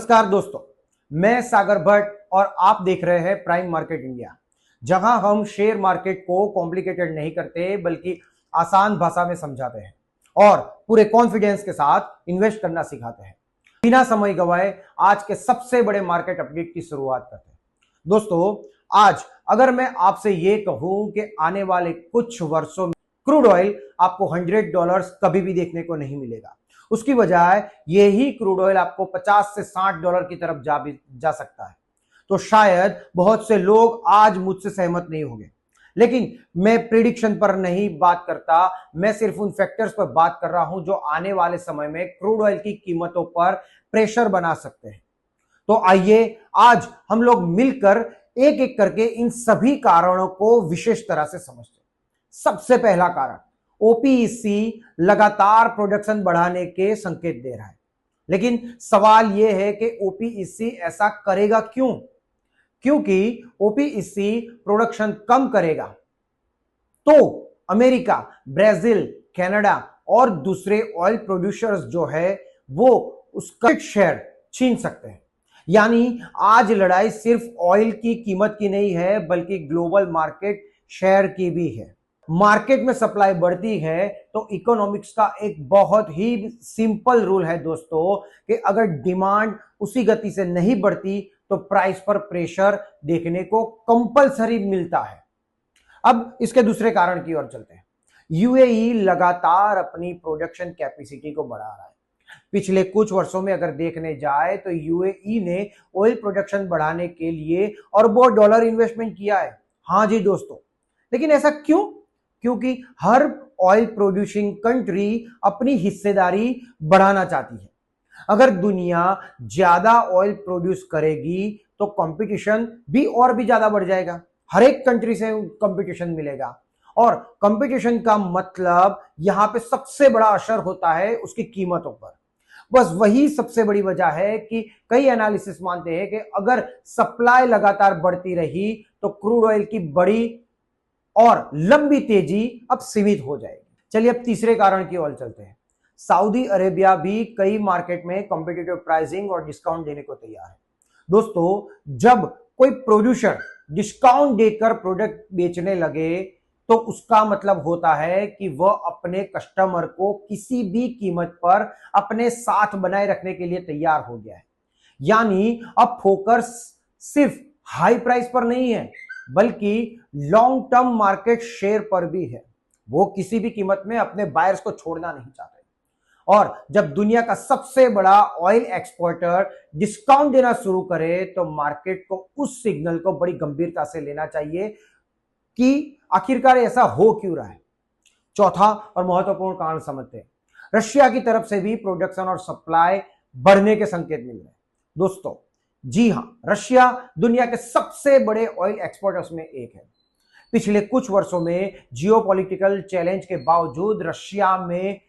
नमस्कार दोस्तों, मैं सागर भट्ट और आप देख रहे हैं प्राइम मार्केट इंडिया, जहां हम शेयर मार्केट को कॉम्प्लिकेटेड नहीं करते बल्कि आसान भाषा में समझाते हैं और पूरे कॉन्फिडेंस के साथ इन्वेस्ट करना सिखाते हैं। बिना समय गवाए आज के सबसे बड़े मार्केट अपडेट की शुरुआत करते हैं। दोस्तों, आज अगर मैं आपसे ये कहूं कि आने वाले कुछ वर्षों में क्रूड ऑयल आपको $100 कभी भी देखने को नहीं मिलेगा, उसकी बजाय यही क्रूड ऑयल आपको 50 से $60 की तरफ जा सकता है, तो शायद बहुत से लोग आज मुझसे सहमत नहीं होंगे। लेकिन मैं प्रिडिक्शन पर नहीं बात करता, मैं सिर्फ उन फैक्टर्स पर बात कर रहा हूं जो आने वाले समय में क्रूड ऑयल की कीमतों पर प्रेशर बना सकते हैं। तो आइए आज हम लोग मिलकर एक एक करके इन सभी कारणों को विशेष तरह से समझते हैं। सबसे पहला कारण, ओपीईसी लगातार प्रोडक्शन बढ़ाने के संकेत दे रहा है, लेकिन सवाल यह है कि ओपीईसी ऐसा करेगा क्यों? क्योंकि ओपीईसी प्रोडक्शन कम करेगा तो अमेरिका, ब्राजील, कनाडा और दूसरे ऑयल प्रोड्यूसर्स जो है वो उसका शेयर छीन सकते हैं। यानी आज लड़ाई सिर्फ ऑयल की कीमत की नहीं है बल्कि ग्लोबल मार्केट शेयर की भी है। मार्केट में सप्लाई बढ़ती है तो इकोनॉमिक्स का एक बहुत ही सिंपल रूल है दोस्तों कि अगर डिमांड उसी गति से नहीं बढ़ती तो प्राइस पर प्रेशर देखने को कंपलसरी मिलता है। अब इसके दूसरे कारण की ओर चलते हैं। यूएई लगातार अपनी प्रोडक्शन कैपेसिटी को बढ़ा रहा है। पिछले कुछ वर्षों में अगर देखने जाए तो यूएई ने ऑयल प्रोडक्शन बढ़ाने के लिए अरबों डॉलर इन्वेस्टमेंट किया है। हाँ जी दोस्तों, लेकिन ऐसा क्यों? क्योंकि हर ऑयल प्रोड्यूसिंग कंट्री अपनी हिस्सेदारी बढ़ाना चाहती है। अगर दुनिया ज्यादा ऑयल प्रोड्यूस करेगी तो कंपटीशन भी और भी ज्यादा बढ़ जाएगा। हर एक कंट्री से कंपटीशन मिलेगा और कंपटीशन का मतलब यहां पे सबसे बड़ा असर होता है उसकी कीमतों पर। बस वही सबसे बड़ी वजह है कि कई एनालिसिस मानते हैं कि अगर सप्लाई लगातार बढ़ती रही तो क्रूड ऑयल की बड़ी और लंबी तेजी अब सीमित हो जाएगी। चलिए अब तीसरे कारण की ओर चलते हैं। सऊदी अरेबिया भी कई मार्केट में कॉम्पिटिटिव प्राइसिंग और डिस्काउंट देने को तैयार है। दोस्तों, जब कोई प्रोड्यूसर डिस्काउंट देकर प्रोडक्ट बेचने लगे तो उसका मतलब होता है कि वह अपने कस्टमर को किसी भी कीमत पर अपने साथ बनाए रखने के लिए तैयार हो गया है। यानी अब फोकस सिर्फ हाई प्राइस पर नहीं है बल्कि लॉन्ग टर्म मार्केट शेयर पर भी है। वो किसी भी कीमत में अपने बायर्स को छोड़ना नहीं चाहते। और जब दुनिया का सबसे बड़ा ऑयल एक्सपोर्टर डिस्काउंट देना शुरू करे तो मार्केट को उस सिग्नल को बड़ी गंभीरता से लेना चाहिए कि आखिरकार ऐसा हो क्यों रहा है। चौथा और महत्वपूर्ण कारण समझते हैं। रशिया की तरफ से भी प्रोडक्शन और सप्लाई बढ़ने के संकेत मिल रहे हैं। दोस्तों, जी हां, रशिया दुनिया के सबसे बड़े ऑयल एक्सपोर्टर्स में एक है। पिछले कुछ वर्षों में जियोपॉलिटिकल चैलेंज के बावजूद रशिया में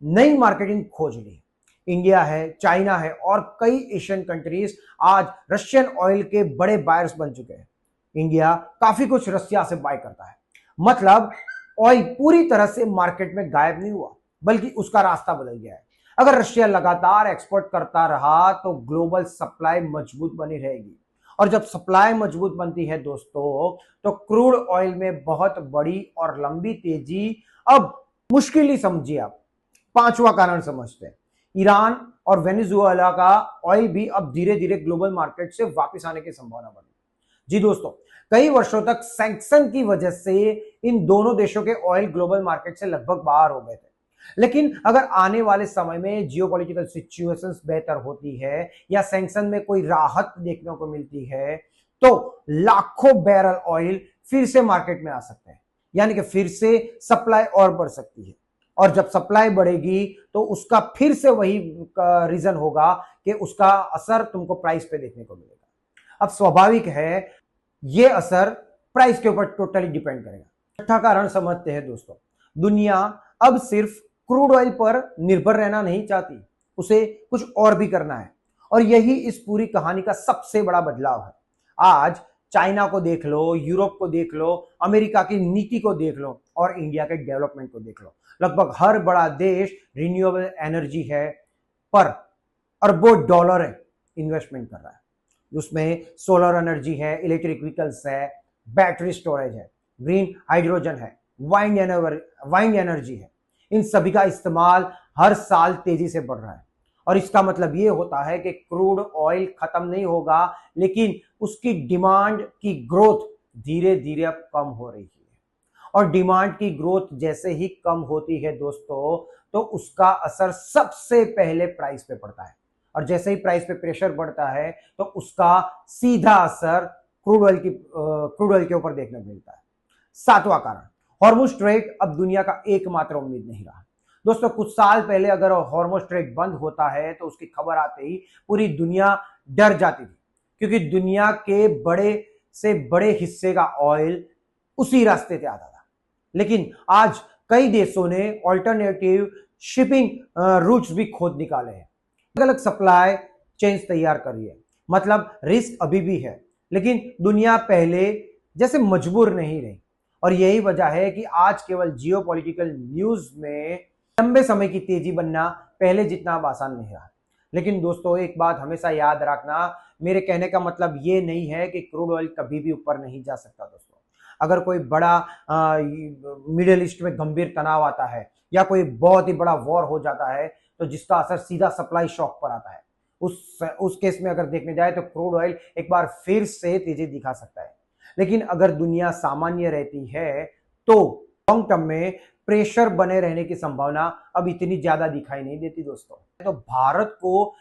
नई मार्केटिंग खोज ली। इंडिया है, चाइना है और कई एशियन कंट्रीज आज रशियन ऑयल के बड़े बायर्स बन चुके हैं। इंडिया काफी कुछ रशिया से बाय करता है। मतलब ऑयल पूरी तरह से मार्केट में गायब नहीं हुआ बल्कि उसका रास्ता बदल गया है। अगर रशिया लगातार एक्सपोर्ट करता रहा तो ग्लोबल सप्लाई मजबूत बनी रहेगी और जब सप्लाई मजबूत बनती है दोस्तों तो क्रूड ऑयल में बहुत बड़ी और लंबी तेजी अब मुश्किल ही समझिए आप। पांचवा कारण समझते हैं। ईरान और वेनेजुएला का ऑयल भी अब धीरे धीरे ग्लोबल मार्केट से वापस आने की संभावना बनी। जी दोस्तों, कई वर्षों तक सैंक्शन की वजह से इन दोनों देशों के ऑयल ग्लोबल मार्केट से लगभग बाहर हो गए थे। लेकिन अगर आने वाले समय में जियोपॉलिटिकल सिचुएशंस बेहतर होती है या सैंक्शन में कोई राहत देखने को मिलती है तो लाखों बैरल ऑयल फिर से मार्केट में आ सकते हैं। यानी कि फिर से सप्लाई और बढ़ सकती है और जब सप्लाई बढ़ेगी तो उसका फिर से वही रीजन होगा कि उसका असर तुमको प्राइस पे देखने को मिलेगा। अब स्वाभाविक है ये असर प्राइस के ऊपर टोटली डिपेंड करेगा। छठा कारण समझते हैं दोस्तों। दुनिया अब सिर्फ क्रूड ऑयल पर निर्भर रहना नहीं चाहती, उसे कुछ और भी करना है और यही इस पूरी कहानी का सबसे बड़ा बदलाव है। आज चाइना को देख लो, यूरोप को देख लो, अमेरिका की नीति को देख लो और इंडिया के डेवलपमेंट को देख लो। लगभग हर बड़ा देश रिन्यूएबल एनर्जी है पर अरबों डॉलर है इन्वेस्टमेंट कर रहा है। उसमें सोलर एनर्जी है, इलेक्ट्रिक व्हीकल्स है, बैटरी स्टोरेज है, ग्रीन हाइड्रोजन है, वाइंड एनर्जी है। इन सभी का इस्तेमाल हर साल तेजी से बढ़ रहा है और इसका मतलब ये होता है कि क्रूड ऑयल खत्म नहीं होगा, लेकिन उसकी डिमांड की ग्रोथ धीरे धीरे अब कम हो रही है। और डिमांड की ग्रोथ जैसे ही कम होती है दोस्तों, तो उसका असर सबसे पहले प्राइस पे पड़ता है और जैसे ही प्राइस पे प्रेशर बढ़ता है तो उसका सीधा असर क्रूड ऑयल के ऊपर देखने को मिलता है। सातवां कारण, हॉर्मुज स्ट्रेट अब दुनिया का एकमात्र उम्मीद नहीं रहा। दोस्तों कुछ साल पहले अगर हॉर्मुज स्ट्रेट बंद होता है तो उसकी खबर आते ही पूरी दुनिया डर जाती थी, क्योंकि दुनिया के बड़े से बड़े हिस्से का ऑयल उसी रास्ते से आता था। लेकिन आज कई देशों ने ऑल्टरनेटिव शिपिंग रूट्स भी खोद निकाले हैं, अलग अलग सप्लाई चेन्स तैयार करी है। मतलब रिस्क अभी भी है, लेकिन दुनिया पहले जैसे मजबूर नहीं रही और यही वजह है कि आज केवल जियोपॉलिटिकल न्यूज में लंबे समय की तेजी बनना पहले जितना अब आसान नहीं रहा। लेकिन दोस्तों एक बात हमेशा याद रखना, मेरे कहने का मतलब ये नहीं है कि क्रूड ऑयल कभी भी ऊपर नहीं जा सकता। दोस्तों अगर कोई बड़ा मिडिल ईस्ट में गंभीर तनाव आता है या कोई बहुत ही बड़ा वॉर हो जाता है तो जिसका असर सीधा सप्लाई शॉक पर आता है, उस केस में अगर देखने जाए तो क्रूड ऑयल एक बार फिर से तेजी दिखा सकता है। लेकिन अगर दुनिया सामान्य रहती है तो लॉन्ग टर्म में प्रेशर बने रहने की संभावना अब इतनी ज्यादा दिखाई नहीं देती। दोस्तों तो भारत को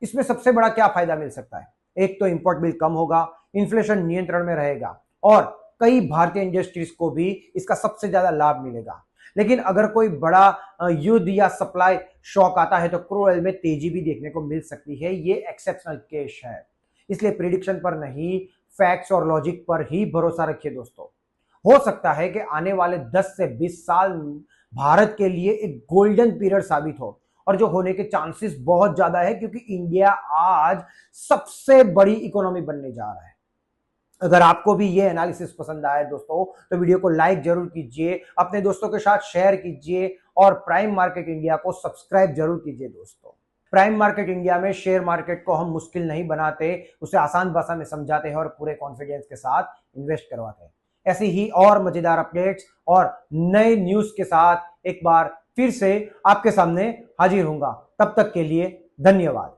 इसमें सबसे बड़ा क्या फायदा मिल सकता है? एक तो इंपोर्ट बिल कम होगा, इन्फ्लेशन नियंत्रण में रहेगा और कई भारतीय इंडस्ट्रीज को भी इसका सबसे ज्यादा लाभ मिलेगा। लेकिन अगर कोई बड़ा युद्ध या सप्लाई शॉक आता है तो क्रूड ऑयल में तेजी भी देखने को मिल सकती है। ये एक्सेप्शनल केस है, इसलिए प्रिडिक्शन पर नहीं, फैक्ट्स और लॉजिक पर ही भरोसा रखिए। दोस्तों हो सकता है कि आने वाले 10 से 20 साल भारत के लिए एक गोल्डन पीरियड साबित हो, और जो होने के चांसेस बहुत ज्यादा है, क्योंकि इंडिया आज सबसे बड़ी इकोनॉमी बनने जा रहा है। अगर आपको भी ये एनालिसिस पसंद आया दोस्तों तो वीडियो को लाइक जरूर कीजिए, अपने दोस्तों के साथ शेयर कीजिए और प्राइम मार्केट इंडिया को सब्सक्राइब जरूर कीजिए। दोस्तों प्राइम मार्केट इंडिया में शेयर मार्केट को हम मुश्किल नहीं बनाते, उसे आसान भाषा में समझाते हैं और पूरे कॉन्फिडेंस के साथ इन्वेस्ट करवाते हैं। ऐसी ही और मजेदार अपडेट्स और नए न्यूज के साथ एक बार फिर से आपके सामने हाजिर होऊंगा। तब तक के लिए धन्यवाद।